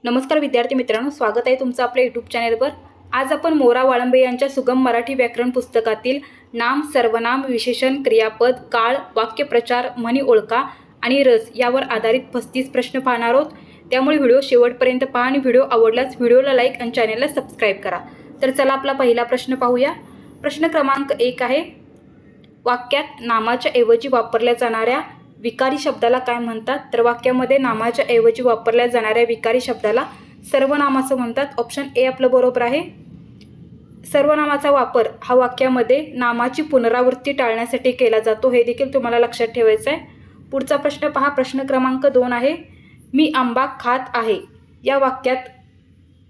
नमस्कार विद्यार्थी मित्रांनो, स्वागत आहे तुमचं आपल्या यूट्यूब चॅनेलवर। आज आपण मोरा वाळंबे यांच्या सुगम मराठी व्याकरण पुस्तकातील नाम, सर्वनाम, विशेषण, क्रियापद, काळ, वाक्यप्रचार, म्हणी ओळखा आणि रस यावर आधारित 35 प्रश्न पाहणार आहोत। त्यामुळे व्हिडिओ शेवटपर्यंत पहा आणि व्हिडिओ आवडल्यास व्हिडिओला लाईक आणि चॅनेलला सबस्क्राईब करा। तर चला आपला पहिला प्रश्न पाहूया। प्रश्न क्रमांक 1 आहे, वाक्यात नामाच्या ऐवजी वापरल्या जाणाऱ्या विकारी शब्दाला काय म्हणतात? तर वाक्यामध्ये नामाच्या ऐवजी वापरल्या जाणाऱ्या विकारी शब्दाला सर्वनाम असं म्हणतात। ऑप्शन ए आपलं बरोबर आहे। सर्वनामाचा वापर हा वाक्यामध्ये नामाची पुनरावृत्ती टाळण्यासाठी केला जातो, हे देखील तुम्हाला लक्षात ठेवायचं आहे। पुढचा प्रश्न पहा, प्रश्न क्रमांक 2 आहे, मी आंबा खात आहे या वाक्यात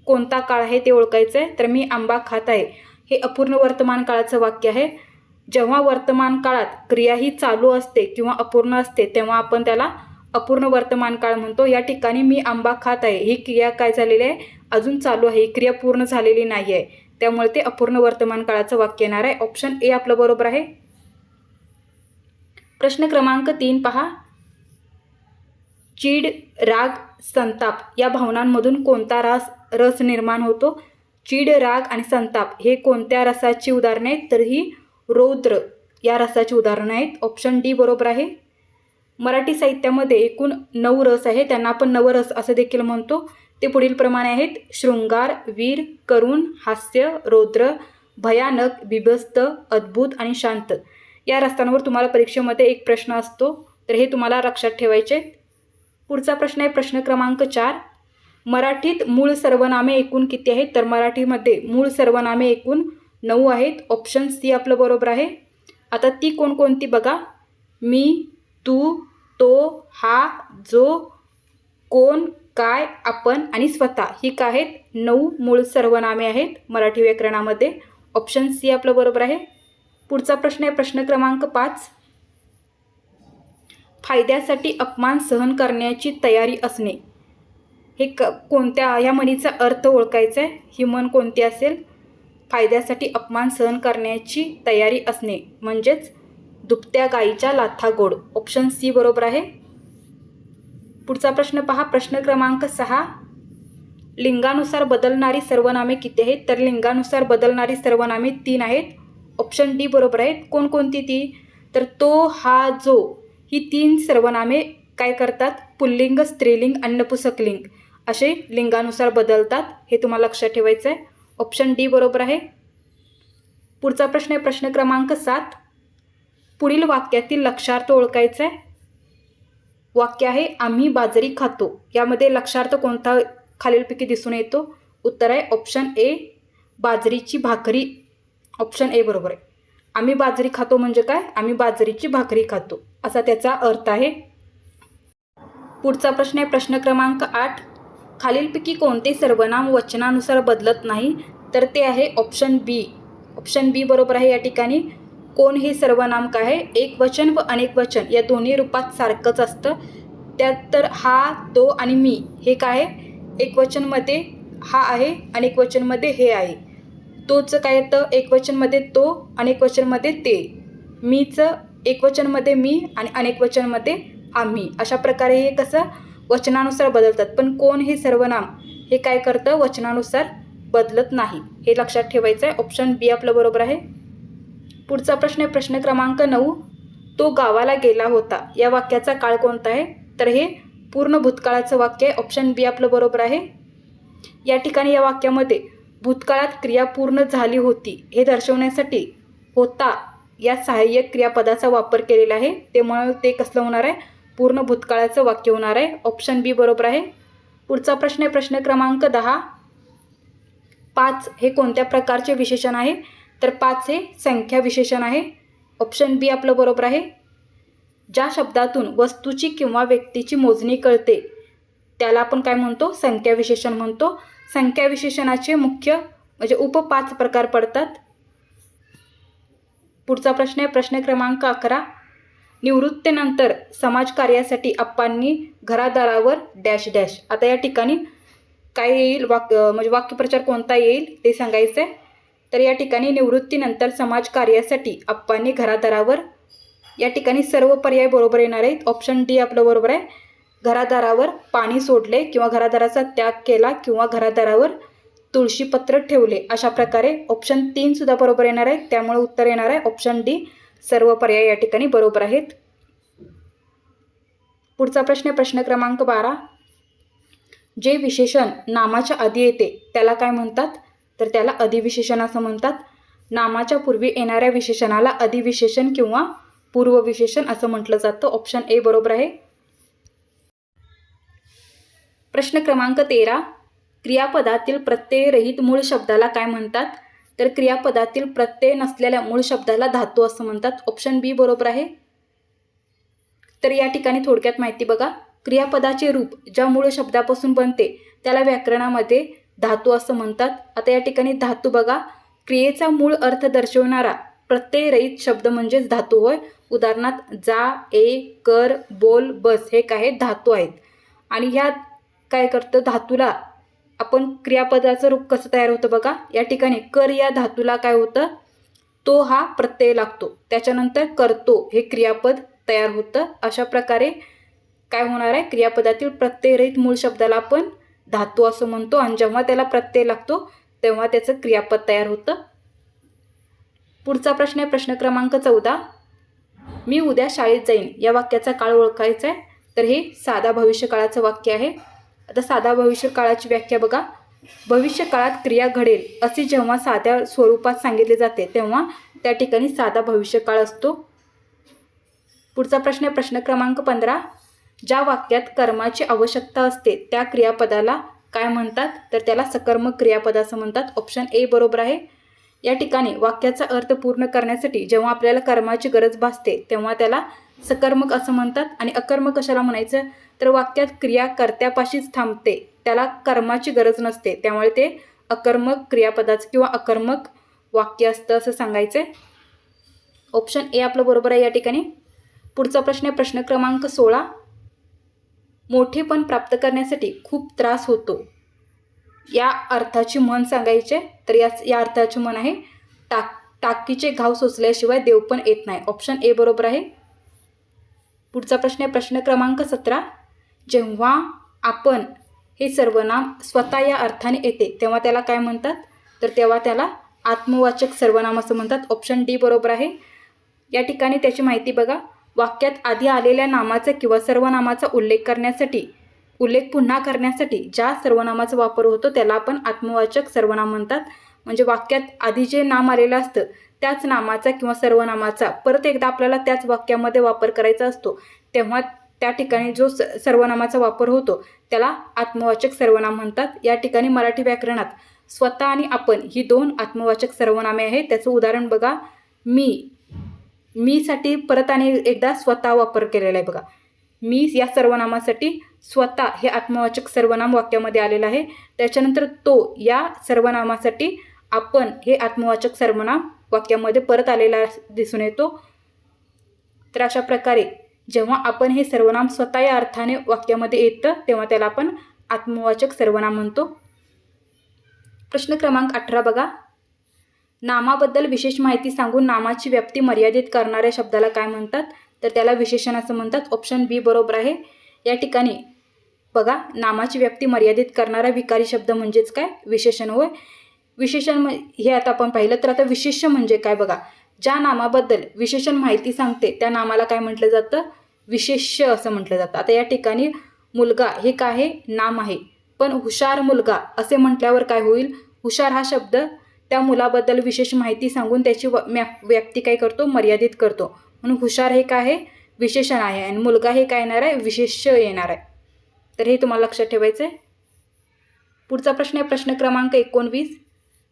कोणता काळ आहे ते ओळखायचं आहे। तर मी आंबा खात आहे हे अपूर्ण वर्तमान काळाचं वाक्य आहे। जेव्हा वर्तमान काळात क्रिया ही चालू असते किंवा अपूर्ण असते तेव्हा आपण त्याला अपूर्ण वर्तमान काळ म्हणतो। या ठिकाणी मी आंबा खात आहे ही क्रिया काय झालेली आहे, अजून चालू आहे, ही क्रिया पूर्ण झालेली नाही आहे, त्यामुळे ते अपूर्ण वर्तमान काळाचं वाक्य येणार आहे। ऑप्शन ए आपलं बरोबर आहे। प्रश्न क्रमांक 3 पहा, चीड, राग, संताप या भावनांमधून कोणता रस निर्माण होतो? चीड, राग आणि संताप हे कोणत्या रसाची उदाहरणे आहेत? तर ही रौद्र या रसाची उदाहरणं आहेत। ऑप्शन डी बरोबर आहे। मराठी साहित्यामध्ये एकूण 9 रस आहे, त्यांना आपण नवरस असं देखील म्हणतो। ते पुढील प्रमाणे आहेत, शृंगार, वीर, करुण, हास्य, रौद्र, भयानक, बिभत्स, अद्भुत आणि शांत। या रसांवर तुम्हाला परीक्षेमध्ये एक प्रश्न असतो, तर हे तुम्हाला लक्षात ठेवायचे। पुढचा प्रश्न आहे प्रश्न क्रमांक 4, मराठीत मूळ सर्वनामे एकूण किती आहेत? तर मराठीमध्ये मूळ सर्वनामे एकूण 9 आहेत। ऑप्शन सी आपलं बरोबर आहे। आता ती कोणकोणती बघा, मी, तू, तो, हा, जो, कोण, काय, आपण आणि स्वतः ही काय आहेत? 9 मूळ सर्वनामे आहेत मराठी व्याकरणामध्ये। ऑप्शन सी आपलं बरोबर आहे। पुढचा प्रश्न आहे प्रश्न क्रमांक 5, फायद्यासाठी अपमान सहन करण्याची तयारी असणे हे कोणत्या ह्या म्हणीचा अर्थ ओळखायचा आहे। ही म्हण कोणती असेल? फायद्यासाठी अपमान सहन करण्याची तयारी असणे म्हणजेच दुभत्या गाईच्या लाथा गोड। ऑप्शन सी बरोबर आहे। पुढचा प्रश्न पहा, प्रश्न क्रमांक 6, लिंगानुसार बदलणारी सर्वनामे किती आहेत? तर लिंगानुसार बदलणारी सर्वनामे 3 आहेत। ऑप्शन डी बरोबर आहेत। कोणकोणती ती? तर तो, हा, जो ही 3 सर्वनामे काय करतात? पुल्लिंग, स्त्रीलिंग आणि नपुंसकलिंग असे लिंगानुसार बदलतात, हे तुम्हाला लक्षात ठेवायचं आहे। ऑप्शन डी बरोबर आहे। पुढचा प्रश्न आहे प्रश्न क्रमांक 7, पुढील वाक्यातील लक्षार्थ ओळखायचा आहे। वाक्य आहे, आम्ही बाजरी खातो, यामध्ये लक्षार्थ कोणता खालीलपैकी दिसून येतो? उत्तर आहे ऑप्शन ए, बाजरीची भाकरी। ऑप्शन ए बरोबर आहे। आम्ही बाजरी खातो म्हणजे काय? आम्ही बाजरीची भाकरी खातो असा त्याचा अर्थ आहे। पुढचा प्रश्न आहे प्रश्न क्रमांक 8, खालीलपैकी कोणते सर्वनाम वचनानुसार बदलत नाही? तर ते आहे ऑप्शन बी। ऑप्शन बी बरोबर आहे। या ठिकाणी कोण हे सर्वनाम काय आहे? एक वचन व अनेक वचन या दोन्ही रूपात सारखंच असतं। त्यात तर हा, तो आणि मी हे काय आहे? एक वचनमध्ये हा आहे, अनेक वचनमध्ये हे आहे। तोचं काय येतं? एक वचनमध्ये तो, अनेक वचनमध्ये ते। मीचं एक वचनमध्ये मी आणि अनेक वचनमध्ये आम्ही। अशा प्रकारे हे कसं वचनानुसार बदलतात, पण कोण हे सर्वनाम हे काय करतं? वचनानुसार बदलत नाही, हे लक्षात ठेवायचं आहे। ऑप्शन बी आपलं बरोबर आहे। पुढचा प्रश्न आहे प्रश्न क्रमांक 9, तो गावाला गेला होता या वाक्याचा काळ कोणता आहे? तर हे पूर्ण भूतकाळाचं वाक्य आहे। ऑप्शन बी आपलं बरोबर आहे। या ठिकाणी या वाक्यामध्ये भूतकाळात क्रिया पूर्ण झाली होती हे दर्शवण्यासाठी होता या सहाय्यक क्रियापदाचा वापर केलेला आहे, त्यामुळे ते कसलं होणार आहे? पूर्ण भूतकाळाचं वाक्य होणार आहे। ऑप्शन बी बरोबर आहे। पुढचा प्रश्न आहे प्रश्न क्रमांक 10, 5 हे कोणत्या प्रकारचे विशेषण आहे? तर 5 हे संख्या विशेषण आहे। ऑप्शन बी आपलं बरोबर आहे। ज्या शब्दातून वस्तूची किंवा व्यक्तीची मोजणी कळते त्याला आपण काय म्हणतो? संख्या विशेषण म्हणतो। संख्या विशेषणाचे मुख्य म्हणजे 5 प्रकार पडतात। पुढचा प्रश्न आहे प्रश्न क्रमांक 11, निवृत्तीनंतर समाजकार्यासाठी आप्पांनी घरादारावर डॅश डॅश। आता या ठिकाणी काय येईल? म्हणजे वाक्यप्रचार कोणता येईल ते सांगायचं आहे। तर या ठिकाणी निवृत्तीनंतर समाजकार्यासाठी आप्पांनी घरादारावर, या ठिकाणी सर्व पर्याय बरोबर येणार आहेत। ऑप्शन डी आपलं बरोबर आहे। घरादारावर पाणी सोडले किंवा घरादाराचा त्याग केला किंवा घरादारावर तुळशीपत्र ठेवले. अशा प्रकारे ऑप्शन 3 सुद्धा बरोबर येणार आहे. त्यामुळे उत्तर येणार आहे ऑप्शन डी. सर्व पर्याय या ठिकाणी बरोबर आहेत. पुढचा प्रश्न आहे प्रश्न क्रमांक 12. जे विशेषण नामाच्या आधी येते त्याला काय म्हणतात? तर त्याला अधिविशेषण असं म्हणतात. नामाच्या पूर्वी येणाऱ्या विशेषणाला अधिविशेषण किंवा पूर्वविशेषण असं म्हटलं जातं. ऑप्शन ए बरोबर आहे. प्रश्न क्रमांक 13. क्रियापदातील प्रत्ययरहित मूळ शब्दाला काय म्हणतात? तर क्रियापदातील प्रत्यय नसलेल्या मूळ शब्दाला धातू असं म्हणतात. ऑप्शन बी बरोबर आहे. तर या ठिकाणी थोडक्यात माहिती बघा. क्रियापदाचे रूप ज्या मूळ शब्दापासून बनते त्याला व्याकरणामध्ये धातू असं म्हणतात. आता या ठिकाणी धातू बघा, क्रियेचा मूळ अर्थ दर्शवणारा प्रत्ययरहित शब्द म्हणजेच धातू होय. उदाहरणार्थ जा, ए, कर, बोल, बस हे काय आहेत? धातू आहेत. आणि ह्यात काय करतं? धातूला आपण क्रियापदाचं रूप कसं तयार होतं बघा. या ठिकाणी कर या धातूला काय होतं? तो हा प्रत्यय लागतो. त्याच्यानंतर करतो हे क्रियापद तयार होतं. अशा प्रकारे काय होणार आहे? क्रियापदातील प्रत्ययरहित मूळ शब्दाला आपण धातू असं म्हणतो आणि जेव्हा त्याला प्रत्यय लागतो तेव्हा त्याचं क्रियापद तयार होतं. पुढचा प्रश्न आहे प्रश्न क्रमांक 14. मी उद्या शाळेत जाईन या वाक्याचा काळ ओळखायचा आहे. तर हे साधा भविष्यकाळाचं वाक्य आहे. आता साधा भविष्यकाळाची व्याख्या बघा. भविष्यकाळात क्रिया घडेल असे जेव्हा साध्या स्वरूपात सांगितले जाते तेव्हा त्या ठिकाणी साधा भविष्यकाळ असतो. पुढचा प्रश्न आहे प्रश्न क्रमांक 15. ज्या वाक्यात कर्माची आवश्यकता असते त्या क्रियापदाला काय म्हणतात? तर त्याला सकर्मक क्रियापद असं म्हणतात. ऑप्शन ए बरोबर आहे. या ठिकाणी वाक्याचा अर्थ पूर्ण करण्यासाठी जेव्हा आपल्याला कर्माची गरज भासते तेव्हा त्याला सकर्मक असं म्हणतात. आणि अकर्मक कशाला म्हणायचं? तर वाक्यात क्रिया कर्त्यापाशीच थांबते त्याला कर्माची गरज नसते त्यामुळे ते अकर्मक क्रियापदाचं किंवा अकर्मक वाक्य असतं असं सांगायचं. ऑप्शन ए आपलं बरोबर आहे या ठिकाणी. पुढचा प्रश्न आहे प्रश्न क्रमांक 16. मोठेपण प्राप्त करण्यासाठी खूप त्रास होतो या अर्थाची म्हण सांगायचे. तर या अर्थाची म्हण आहे टाकीचे घाव सोसल्याशिवाय देवपण येत नाही. ऑप्शन ए बरोबर आहे. पुढचा प्रश्न आहे प्रश्न क्रमांक 17. जेव्हा आपण हे सर्वनाम स्वतः या अर्थाने येते तेव्हा त्याला काय म्हणतात? तर तेव्हा त्याला आत्मवाचक सर्वनाम असं म्हणतात. ऑप्शन डी बरोबर आहे. या ठिकाणी त्याची माहिती बघा. वाक्यात आधी आलेल्या नामाचा किंवा सर्वनामाचा उल्लेख पुन्हा करण्यासाठी ज्या सर्वनामाचा वापर होतो त्याला आपण आत्मवाचक सर्वनाम म्हणतात. म्हणजे वाक्यात आधी जे नाम आलेलं असतं त्याच नामाचा किंवा सर्वनामाचा परत एकदा आपल्याला त्याच वाक्यामध्ये वापर करायचा असतो तेव्हा त्या ठिकाणी जो सर्वनामाचा वापर होतो त्याला आत्मवाचक सर्वनाम म्हणतात. या ठिकाणी मराठी व्याकरणात स्वतः आणि आपण ही 2 आत्मवाचक सर्वनामे आहेत. त्याचं उदाहरण बघा. मी साठी परत आणि एकदा स्वतः वापर केलेला आहे बघा. मी या सर्वनामासाठी स्वतः हे आत्मवाचक सर्वनाम वाक्यामध्ये आलेलं आहे. त्याच्यानंतर तो या सर्वनामासाठी आपण हे आत्मवाचक सर्वनाम वाक्यामध्ये परत आलेला दिसून येतो. तर अशा प्रकारे जेव्हा आपण हे सर्वनाम स्वतः या अर्थाने वाक्यामध्ये येतं तेव्हा त्याला आपण आत्मवाचक सर्वनाम म्हणतो. प्रश्न क्रमांक 18 बघा. नामाबद्दल विशेष माहिती सांगून नामाची व्याप्ती मर्यादित करणाऱ्या शब्दाला काय म्हणतात? तर त्याला विशेषण असं म्हणतात. ऑप्शन बी बरोबर आहे. या ठिकाणी बघा, नामाची व्याप्ती मर्यादित करणारा विकारी शब्द म्हणजेच काय? विशेषण होय. विशेषण हे आता आपण पाहिलं तर आता विशेष्य म्हणजे काय बघा. ज्या नामाबद्दल विशेषण माहिती सांगते त्या नामाला काय म्हटलं जातं? विशेष्य असं म्हटलं जातं. आता या ठिकाणी मुलगा हे काय आहे? नाम आहे. पण हुशार मुलगा असे म्हटल्यावर काय होईल? हुशार हा शब्द त्या मुलाबद्दल विशेष माहिती सांगून त्याची व्याप्ती काय करतो? मर्यादित करतो. म्हणून हुशार हे काय आहे? विशेषण आहे आणि मुलगा हे काय येणार आहे? विशेष्य येणार आहे. तर हे तुम्हाला लक्षात ठेवायचं आहे. पुढचा प्रश्न आहे प्रश्न क्रमांक 19.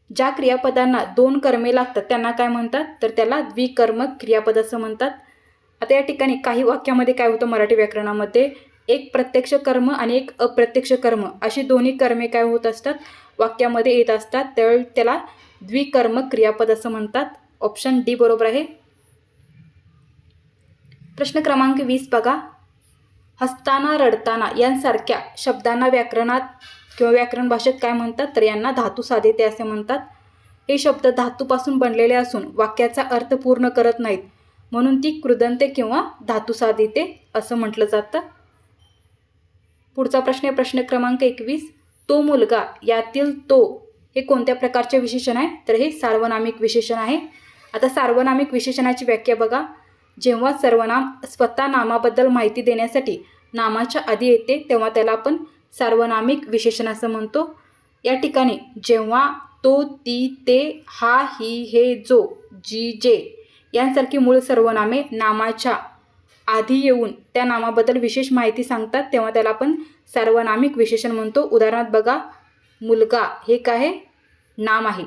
ज्या क्रियापदांना 2 कर्मे लागतात त्यांना काय म्हणतात? तर त्याला द्विकर्मक क्रियापद असं म्हणतात. आता या ठिकाणी काही वाक्यामध्ये काय होतं मराठी व्याकरणामध्ये? एक प्रत्यक्ष कर्म आणि एक अप्रत्यक्ष कर्म अशी दोन्ही कर्मे काय होत असतात? वाक्यामध्ये येत असतात. त्यावेळी त्याला द्विकर्मक क्रियापद असं म्हणतात. ऑप्शन डी बरोबर आहे. प्रश्न क्रमांक 20 बघा. हसताना, रडताना यांसारख्या शब्दांना व्याकरणात किंवा व्याकरण भाषेत काय म्हणतात? तर यांना धातू साधिते असे म्हणतात. हे शब्द धातूपासून बनलेले असून वाक्याचा अर्थ पूर्ण करत नाहीत म्हणून ती कृदंते किंवा धातू साधिते असं म्हटलं जातं. पुढचा प्रश्न आहे प्रश्न क्रमांक 21. तो मुलगा यातील तो हे कोणत्या प्रकारचे विशेषण आहे? तर हे सार्वनामिक विशेषण आहे. आता सार्वनामिक विशेषणाची व्याख्या बघा. जेव्हा सर्वनाम स्वतः नामाबद्दल माहिती देण्यासाठी नामाच्या आधी येते तेव्हा त्याला आपण सार्वनामिक विशेषण असं म्हणतो. या ठिकाणी जेव्हा तो, ती, ते, हा, ही, हे, जो, जी, जे यांसारखी मूळ सर्वनामे नामाच्या आधी येऊन त्या नामाबद्दल विशेष माहिती सांगतात तेव्हा त्याला आपण सार्वनामिक विशेषण म्हणतो. उदाहरणार्थ बघा, मुलगा हे काय आहे? नाम आहे.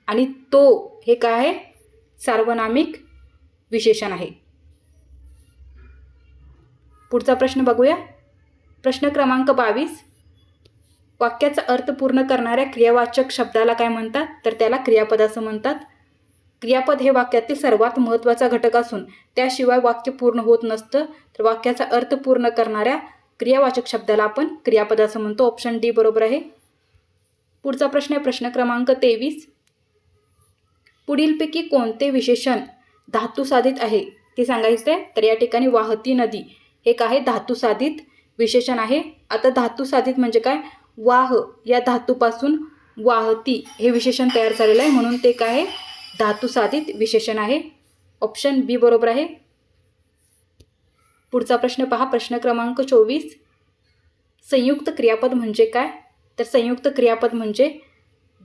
आणि तो हे काय आहे? सार्वनामिक विशेषण आहे. पुढचा प्रश्न बघूया. प्रश्न क्रमांक 22. वाक्याचा अर्थ पूर्ण करणाऱ्या क्रियावाचक शब्दाला काय म्हणतात? तर त्याला क्रियापद असं म्हणतात. क्रियापद हे वाक्यातील सर्वात महत्त्वाचा घटक असून त्याशिवाय वाक्य पूर्ण होत नसतं. तर वाक्याचा अर्थ पूर्ण करणाऱ्या क्रियावाचक शब्दाला आपण क्रियापद असं म्हणतो. ऑप्शन डी बरोबर आहे. पुढचा प्रश्न आहे प्रश्न क्रमांक 23. पुढीलपैकी कोणते विशेषण धातुसाधित आहे ते सांगायचं आहे. तर या ठिकाणी वाहती नदी हे काय? धातुसाधित विशेषण आहे. आता धातुसाधित म्हणजे काय? वाह या धातूपासून वाहती हे विशेषण तयार झालेलं आहे म्हणून ते काय आहे? धातुसाधित विशेषण आहे. ऑप्शन बी बरोबर आहे. पुढचा प्रश्न पहा. प्रश्न क्रमांक 24. संयुक्त क्रियापद म्हणजे काय? तर संयुक्त क्रियापद म्हणजे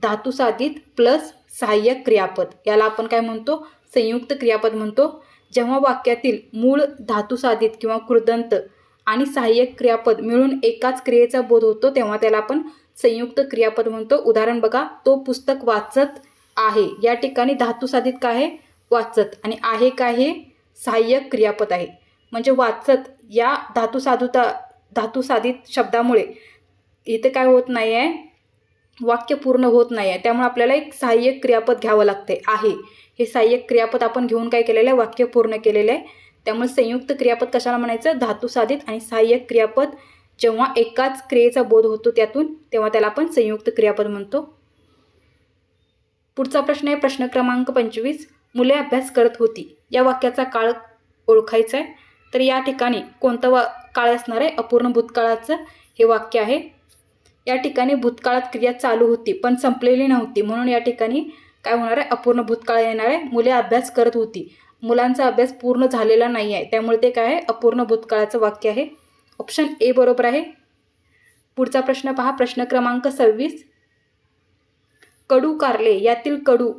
धातुसाधित प्लस सहाय्यक क्रियापद. याला आपण काय म्हणतो? संयुक्त क्रियापद म्हणतो. जेव्हा वाक्यातील मूळ धातुसाधित किंवा कृदंत आणि सहाय्यक क्रियापद मिळून एकाच क्रियेचा बोध होतो तेव्हा त्याला आपण संयुक्त क्रियापद म्हणतो. उदाहरण बघा, तो पुस्तक वाचत आहे. या ठिकाणी धातुसाधित काय आहे? वाचत. आणि आहे काय? हे सहाय्यक क्रियापद आहे. म्हणजे वाचत या धातुसाधित शब्दामुळे इथे काय होत नाही आहे? वाक्य पूर्ण होत नाही आहे. त्यामुळे आपल्याला एक सहाय्यक क्रियापद घ्यावं लागते. आहे हे सहाय्यक क्रियापद आपण घेऊन काय केलेलं आहे? वाक्य पूर्ण केलेलं आहे. त्यामुळे संयुक्त क्रियापद कशाला म्हणायचं? धातुसाधित आणि सहाय्यक क्रियापद जेव्हा एकाच क्रियेचा बोध होतो त्यातून तेव्हा त्याला आपण संयुक्त क्रियापद म्हणतो. पुढचा प्रश्न आहे प्रश्न क्रमांक 25. मुले अभ्यास करत होती या वाक्याचा काळ ओळखायचा आहे. तर या ठिकाणी कोणतं काळ असणार आहे? अपूर्ण भूतकाळाचं हे वाक्य आहे. या ठिकाणी भूतकाळात क्रिया चालू होती पण संपलेली नव्हती म्हणून या ठिकाणी काय होणार आहे? अपूर्ण भूतकाळ येणार आहे. मुले अभ्यास करत होती, मुलांचा अभ्यास पूर्ण झालेला नाही आहे त्यामुळे ते काय आहे? अपूर्ण भूतकाळाचं वाक्य आहे. ऑप्शन ए बरोबर आहे. पुढचा प्रश्न पहा. प्रश्न क्रमांक 26. कडू कारले यातील कडू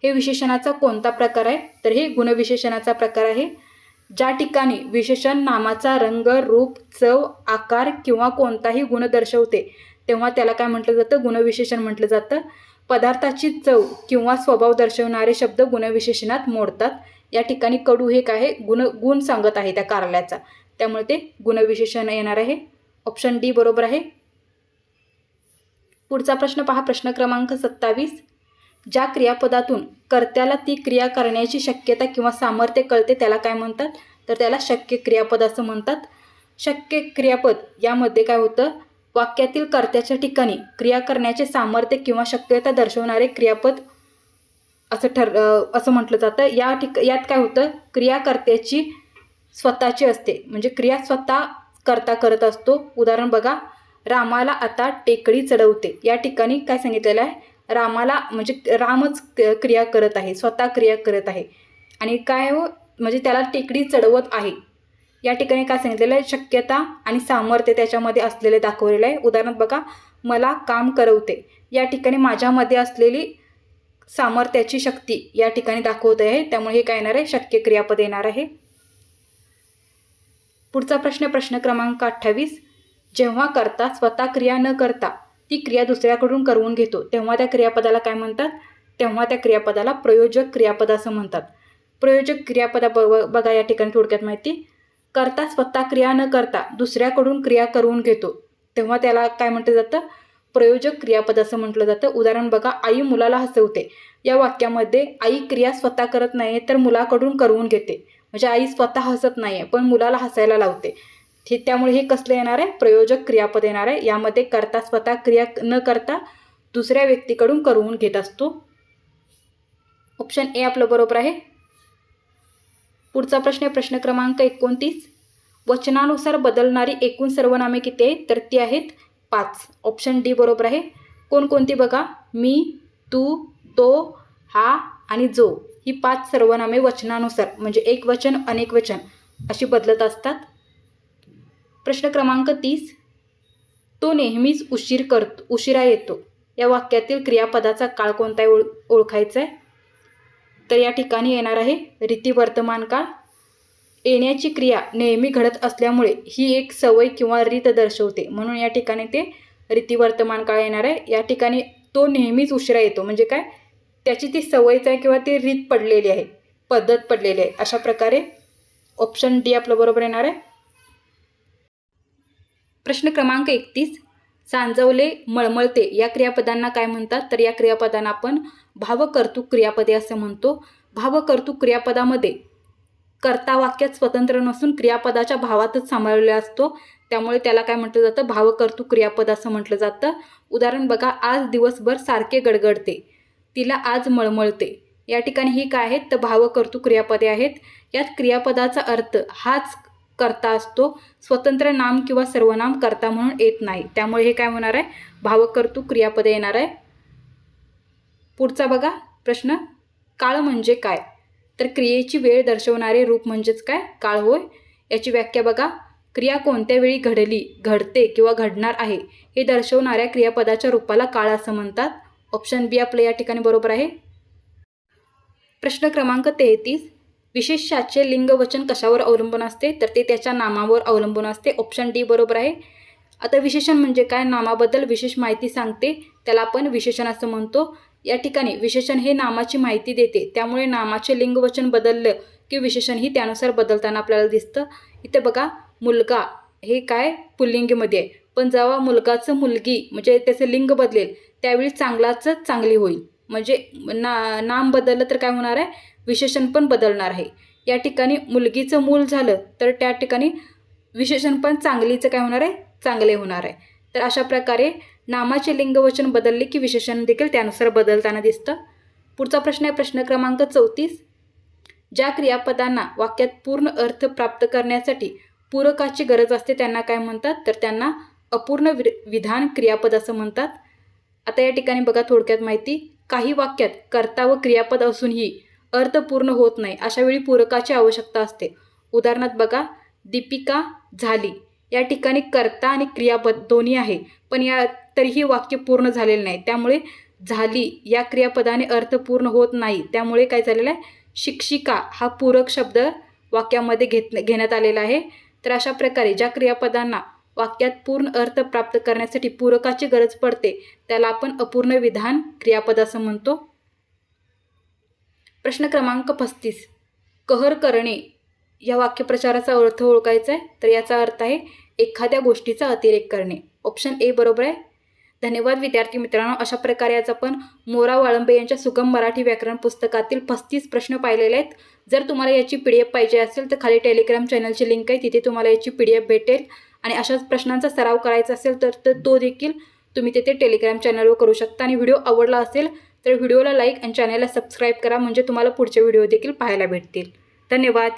हे विशेषणाचा कोणता प्रकार आहे? तर हे गुणविशेषणाचा प्रकार आहे. ज्या ठिकाणी विशेषण नामाचा रंग, रूप, चव, आकार किंवा कोणताही गुण दर्शवते तेव्हा त्याला काय म्हटलं जातं? गुणविशेषण म्हटलं जातं. पदार्थाची चव किंवा स्वभाव दर्शवणारे शब्द गुणविशेषणात मोडतात. या ठिकाणी कडू हे काय आहे? गुण सांगत आहे त्या कारल्याचा त्यामुळे ते गुणविशेषण येणार आहे. ऑप्शन डी बरोबर आहे. पुढचा प्रश्न पहा. प्रश्न क्रमांक 27. ज्या क्रियापदातून कर्त्याला ती क्रिया करण्याची शक्यता किंवा सामर्थ्य कळते त्याला काय म्हणतात? तर त्याला शक्य क्रियापद असं म्हणतात. शक्य क्रियापद यामध्ये काय होतं? वाक्यातील कर्त्याच्या ठिकाणी क्रिया करण्याचे सामर्थ्य किंवा शक्यता दर्शवणारे क्रियापद असं म्हटलं जातं. यात काय होतं? क्रिया कर्त्याची स्वतःची असते म्हणजे क्रिया स्वतः कर्ता करत असतो. उदाहरण बघा, रामाला आता टेकडी चढवते. या ठिकाणी काय सांगितलेलं आहे? रामाला म्हणजे रामच क्रिया करत आहे, स्वतः क्रिया करत आहे. आणि काय हो? म्हणजे त्याला टेकडी चढवत आहे. या ठिकाणी काय सांगितलेलं आहे? शक्यता आणि सामर्थ्य त्याच्यामध्ये असलेले दाखवलेलं आहे. उदाहरण बघा, मला काम करवते. या ठिकाणी माझ्यामध्ये असलेली सामर्थ्याची शक्ती या ठिकाणी दाखवत आहे त्यामुळे हे काय येणार आहे? शक्य क्रियापद येणार आहे. पुढचा प्रश्न प्रश्न क्रमांक 28. जेव्हा कर्ता स्वतः क्रिया न करता ती क्रिया दुसऱ्याकडून करवून घेतो तेव्हा त्या क्रियापदाला काय म्हणतात? तेव्हा त्या क्रियापदाला प्रयोजक क्रियापद असं म्हणतात. प्रयोजक क्रियापदा बघा या ठिकाणी थोडक्यात माहिती. कर्ता स्वतः क्रिया न करता दुसऱ्याकडून क्रिया करवून घेतो तेव्हा त्याला काय म्हटलं जातं? प्रयोजक क्रियापद असं म्हटलं जातं. उदाहरण बघा, आई मुलाला हसवते. या वाक्यामध्ये आई क्रिया स्वतः करत नाही तर मुलाकडून करवून घेते. म्हणजे आई स्वतः हसत नाही आहे पण मुलाला हसायला लावते. त्यामुळे हे कसलं येणार आहे? प्रयोजक क्रियापद येणार आहे. यामध्ये कर्ता स्वतः क्रिया न करता दुसऱ्या व्यक्तीकडून करवून घेत असतो. ऑप्शन ए आपलं बरोबर आहे. पुढचा प्रश्न आहे प्रश्न क्रमांक 29. वचनानुसार बदलणारी एकूण सर्वनामे किती आहेत तर ती आहेत 5. ऑप्शन डी बरोबर आहे. कोणकोणती बघा, मी, तू, तो, हा आणि जो, ही 5 सर्वनामे वचनानुसार म्हणजे एक वचन अनेक वचन अशी बदलत असतात. प्रश्न क्रमांक 30. तो नेहमीच उशिरा येतो या वाक्यातील क्रियापदाचा काळ कोणता आहे ओळखायचा आहे. तर या ठिकाणी येणार आहे रीती वर्तमान काळ. येण्याची क्रिया नेहमी घडत असल्यामुळे ही एक सवय किंवा रीत दर्शवते, म्हणून या ठिकाणी ते रीती वर्तमान काळ येणार आहे. या ठिकाणी तो नेहमीच उशिरा येतो म्हणजे काय, त्याची ती सवयच आहे किंवा ती रीत पडलेली आहे, पद्धत पडलेली आहे. अशा प्रकारे ऑप्शन डी आपलं बरोबर येणार आहे. प्रश्न क्रमांक 31. सांजवले, मळमळते या क्रियापदांना काय म्हणतात तर या क्रियापदांना आपण भावकर्तृक क्रियापदे असं म्हणतो. भावकर्तृक क्रियापदामध्ये कर्ता वाक्यात स्वतंत्र नसून क्रियापदाच्या भावातच सामावलेला असतो, त्यामुळे त्याला काय म्हटलं जातं, भावकर्तृक क्रियापद असं म्हटलं जातं. उदाहरण बघा, आज दिवसभर सारखे गडगडते, तिला आज मळमळते. या ठिकाणी ही काय आहेत तर भावकर्तृक क्रियापदे आहेत. यात क्रियापदाचा अर्थ हाच कर्ता असतो, स्वतंत्र नाम किंवा सर्वनाम कर्ता म्हणून येत नाही, त्यामुळे हे काय होणार आहे, भावकर्तृक क्रियापदे येणार आहे. पुढचा बघा प्रश्न, काळ म्हणजे काय तर क्रियेची वेळ दर्शवणारे रूप म्हणजेच काय, काळ होय. याची व्याख्या बघा, क्रिया कोणत्या वेळी घडली, घडते किंवा घडणार आहे हे दर्शवणाऱ्या क्रियापदाच्या रूपाला काळ असं म्हणतात. ऑप्शन बी आपलं या ठिकाणी बरोबर आहे. प्रश्न क्रमांक 33. विशेष्याचे लिंगवचन कशावर अवलंबून असते तर ते त्याच्या नामावर अवलंबून असते. ऑप्शन डी बरोबर आहे. आता विशेषण म्हणजे काय, नामाबद्दल विशेष माहिती सांगते, त्याला आपण विशेषण असं म्हणतो. या ठिकाणी विशेषण हे नामाची माहिती देते, त्यामुळे नामाचे लिंगवचन बदललं की विशेषणही त्यानुसार बदलताना आपल्याला दिसतं. इथे बघा, मुलगा हे काय पुल्लिंगीमध्ये आहे, पण जेव्हा मुलगाचं मुलगी म्हणजे त्याचं लिंग बदलेल त्यावेळी चांगलाच चांगली होईल, म्हणजे नाम बदललं तर काय होणार आहे, विशेषण पण बदलणार आहे. या ठिकाणी मुलगीचं मूल झालं तर त्या ठिकाणी विशेषण पण चांगलीचं काय होणार आहे, चांगले होणार आहे. तर अशा प्रकारे नामाचे लिंगवचन बदलले की विशेषण देखील त्यानुसार बदलताना दिसतं. पुढचा प्रश्न आहे प्रश्न क्रमांक 34. ज्या क्रियापदांना वाक्यात पूर्ण अर्थ प्राप्त करण्यासाठी पूरकाची गरज असते त्यांना काय म्हणतात तर त्यांना अपूर्ण विधान क्रियापद असं म्हणतात. आता या ठिकाणी बघा थोडक्यात माहिती, काही वाक्यात कर्ता व क्रियापद असूनही अर्थ पूर्ण होत नाही, अशा वेळी पूरकाची आवश्यकता असते. उदाहरणार्थ बघा, दीपिका झाली, या ठिकाणी कर्ता आणि क्रियापद दोन्ही आहे, पण तरीही वाक्य पूर्ण झालेलं नाही, त्यामुळे झाली या क्रियापदाने अर्थ पूर्ण होत नाही, त्यामुळे काय झालेलं आहे, शिक्षिका हा पूरक शब्द वाक्यामध्ये घेण्यात आलेला आहे. तर अशा प्रकारे ज्या क्रियापदांना वाक्यात पूर्ण अर्थ प्राप्त करण्यासाठी पूरकाची गरज पडते त्याला आपण अपूर्ण विधान क्रियापद असं म्हणतो. प्रश्न क्रमांक 35. कहर करणे या वाक्यप्रचाराचा अर्थ ओळखायचा आहे तर याचा अर्थ आहे एखाद्या गोष्टीचा अतिरेक करणे. ऑप्शन ए बरोबर आहे. धन्यवाद विद्यार्थी मित्रांनो. अशा प्रकारे आज आपण मोरा वाळंबे यांच्या सुगम मराठी व्याकरण पुस्तकातील 35 प्रश्न पाहिलेले आहेत. जर तुम्हाला याची PDF पाहिजे असेल तर खाली टेलिग्राम चॅनलची लिंक आहे, तिथे तुम्हाला याची PDF भेटेल. आणि अशाच प्रश्नांचा सराव करायचा असेल तर तो देखील तुम्ही तिथे टेलिग्राम चॅनलवर करू शकता. आणि व्हिडिओ आवडला असेल तर व्हिडिओला लाईक आणि चॅनलला सबस्क्राईब करा, म्हणजे तुम्हाला पुढचे व्हिडिओ देखील पाहायला भेटतील. धन्यवाद.